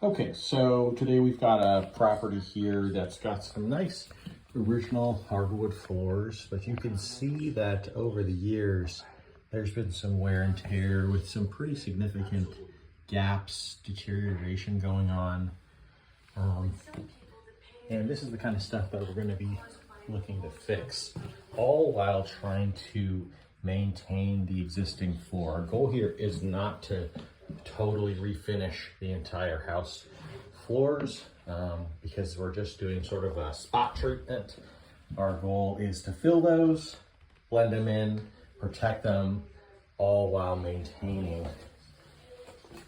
Okay, so today we've got a property here that's got some nice original hardwood floors, but you can see that over the years, there's been some wear and tear with some pretty significant gaps, deterioration going on. And this is the kind of stuff that we're gonna be looking to fix, all while trying to maintain the existing floor. Our goal here is not to totally refinish the entire house floors because we're just doing sort of a spot treatment. Our goal is to fill those, blend them in, protect them, all while maintaining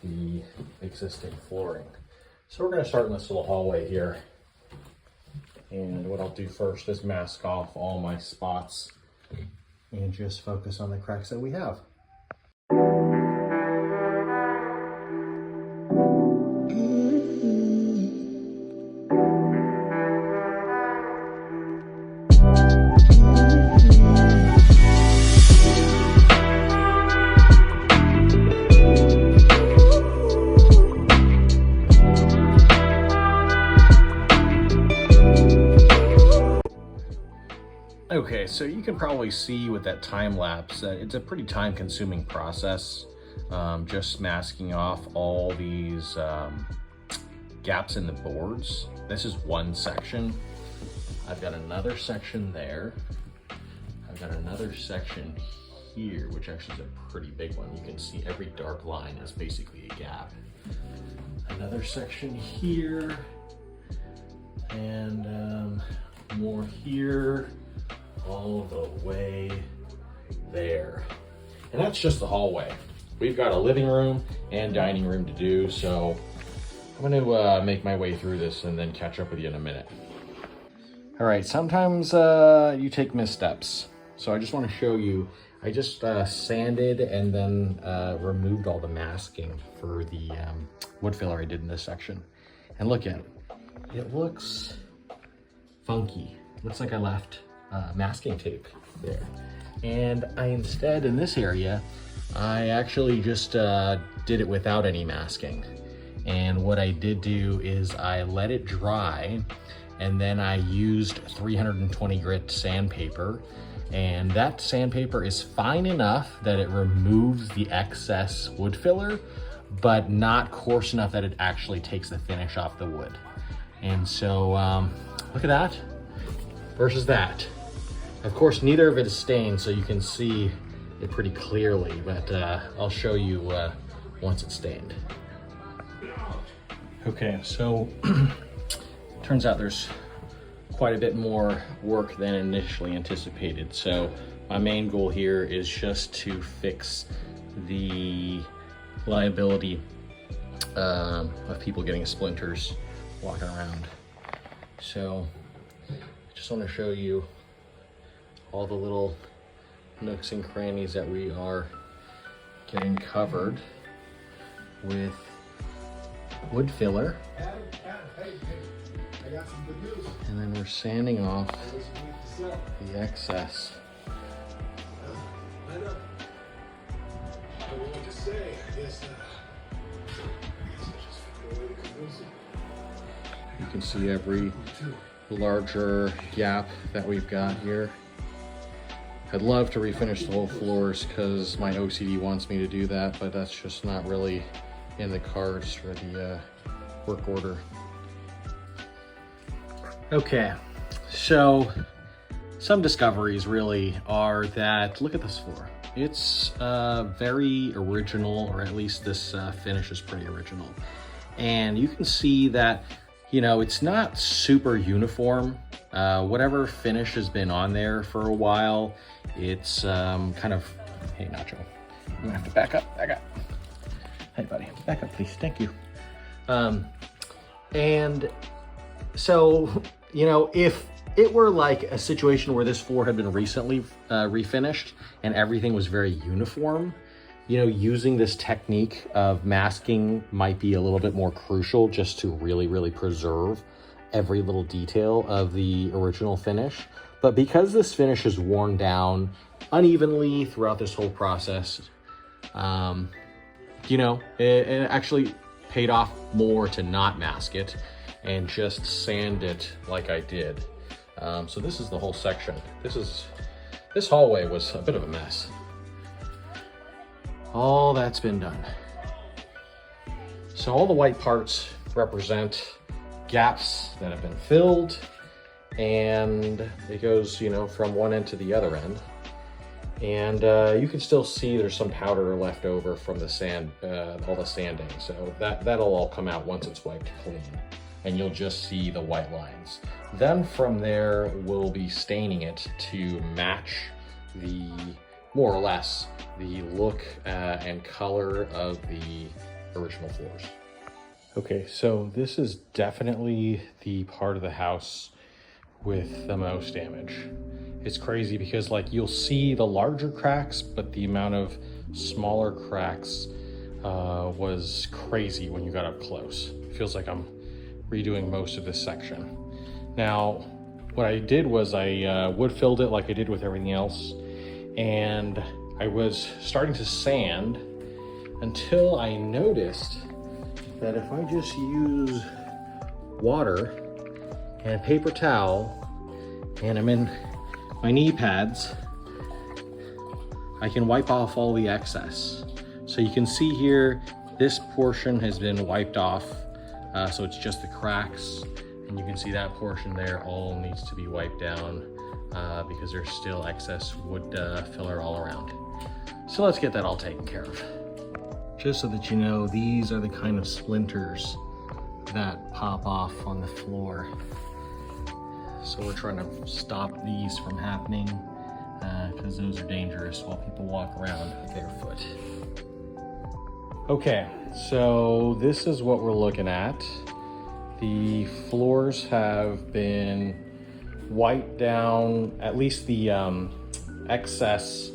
the existing flooring. So we're going to start in this little hallway here. And what I'll do first is mask off all my spots and just focus on the cracks that we have. Okay, so you can probably see with that time lapse that it's a pretty time consuming process, just masking off all these gaps in the boards. This is one section. I've got another section there. I've got another section here, which actually is a pretty big one. You can see every dark line is basically a gap. Another section here, and more here, all the way there. And that's just the hallway. We've got a living room and dining room to do, so I'm gonna make my way through this and then catch up with you in a minute. All right, sometimes you take missteps. So I just wanna show you, I just sanded and then removed all the masking for the wood filler I did in this section. And look at it, it looks funky. Looks like I left masking tape there. And I instead, in this area, I actually just did it without any masking. And what I did do is I let it dry, and then I used 320 grit sandpaper. And that sandpaper is fine enough that it removes the excess wood filler, but not coarse enough that it actually takes the finish off the wood. And so look at that versus that. Of course, neither of it is stained, so you can see it pretty clearly, but I'll show you once it's stained. Okay, so turns out there's quite a bit more work than initially anticipated. So my main goal here is just to fix the liability of people getting splinters walking around. So I just want to show you all the little nooks and crannies that we are getting covered with wood filler. And then we're sanding off the excess. You can see every larger gap that we've got here. I'd love to refinish the whole floors because my OCD wants me to do that, but that's just not really in the cards for the work order. Okay, so some discoveries really are that, look at this floor. It's very original, or at least this finish is pretty original. And you can see that, you know, it's not super uniform. Whatever finish has been on there for a while, it's kind of, hey Nacho, I'm gonna have to back up. Hey buddy, back up please, thank you. And so, you know, if it were like a situation where this floor had been recently refinished and everything was very uniform, you know, using this technique of masking might be a little bit more crucial just to really preserve every little detail of the original finish. But because this finish is worn down unevenly throughout this whole process, you know, it actually paid off more to not mask it and just sand it like I did. So this is the whole section. This hallway was a bit of a mess. All that's been done. So all the white parts represent gaps that have been filled, and it goes, you know, from one end to the other end. And you can still see there's some powder left over from the sand, all the sanding. So that'll all come out once it's wiped clean, and you'll just see the white lines. Then from there, we'll be staining it to match the, more or less, the look and color of the original floors. Okay, so this is definitely the part of the house with the most damage. It's crazy because like you'll see the larger cracks, but the amount of smaller cracks was crazy when you got up close. It feels like I'm redoing most of this section. Now, what I did was I wood filled it like I did with everything else, and I was starting to sand until I noticed that if I just use water and a paper towel and I'm in my knee pads, I can wipe off all the excess. So you can see here, this portion has been wiped off. So it's just the cracks, and you can see that portion there all needs to be wiped down because there's still excess wood filler all around. So let's get that all taken care of. Just so that you know, these are the kind of splinters that pop off on the floor. So we're trying to stop these from happening because those are dangerous while people walk around barefoot. Okay, so this is what we're looking at. The floors have been wiped down, at least the excess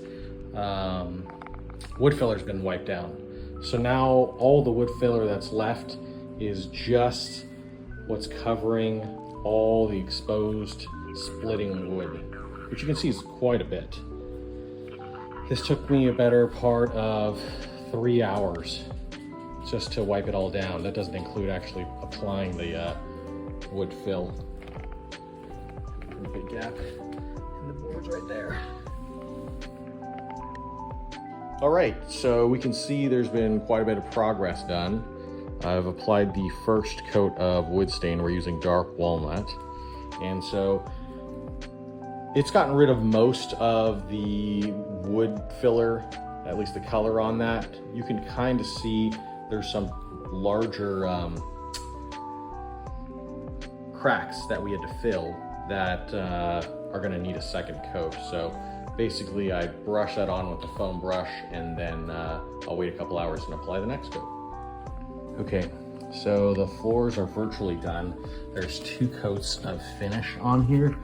wood filler's been wiped down. So now all the wood filler that's left is just what's covering all the exposed splitting wood, which you can see is quite a bit. This took me a better part of 3 hours just to wipe it all down. That doesn't include actually applying the wood fill. A big gap in the boards right there. All right, so we can see there's been quite a bit of progress done. I've applied the first coat of wood stain. We're using dark walnut. And so it's gotten rid of most of the wood filler, at least the color on that. You can kind of see there's some larger cracks that we had to fill that are gonna need a second coat. So basically I brush that on with the foam brush, and then I'll wait a couple hours and apply the next coat. Okay, so the floors are virtually done. There's 2 coats of finish on here.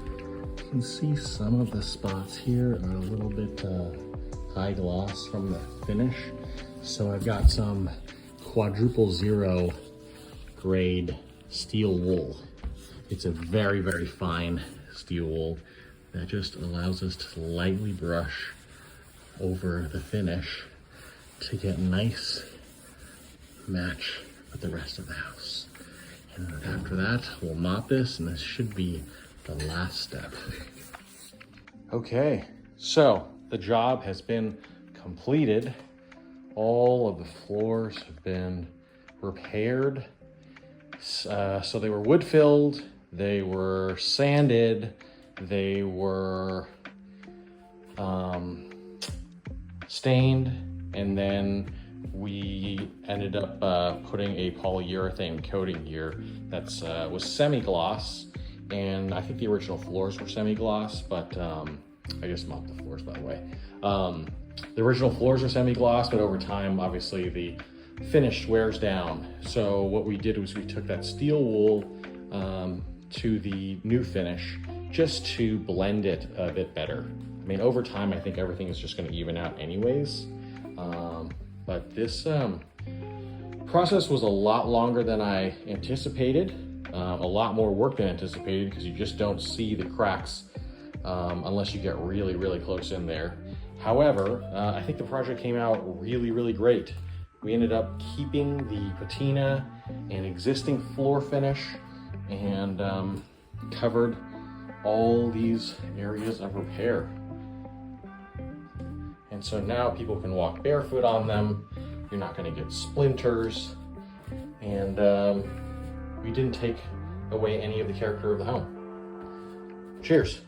You can see some of the spots here are a little bit high gloss from the finish. So I've got some quadruple zero grade steel wool. It's a very, very fine steel wool that just allows us to lightly brush over the finish to get nice match with the rest of the house. And after that, we'll mop this, and this should be the last step. Okay, so the job has been completed. All of the floors have been repaired. So they were wood filled, they were sanded, they were stained, and then we ended up putting a polyurethane coating here that's was semi-gloss, and I think the original floors were semi-gloss, but I just mopped the floors, by the way. The original floors are semi-gloss, but over time, obviously, the finish wears down. So what we did was we took that steel wool to the new finish just to blend it a bit better. I mean, over time, I think everything is just going to even out anyways. But this process was a lot longer than I anticipated, a lot more work than anticipated, because you just don't see the cracks unless you get really, really close in there. However, I think the project came out really, really great. We ended up keeping the patina and existing floor finish and covered all these areas of repair. And so now people can walk barefoot on them. You're not going to get splinters. And we didn't take away any of the character of the home. Cheers.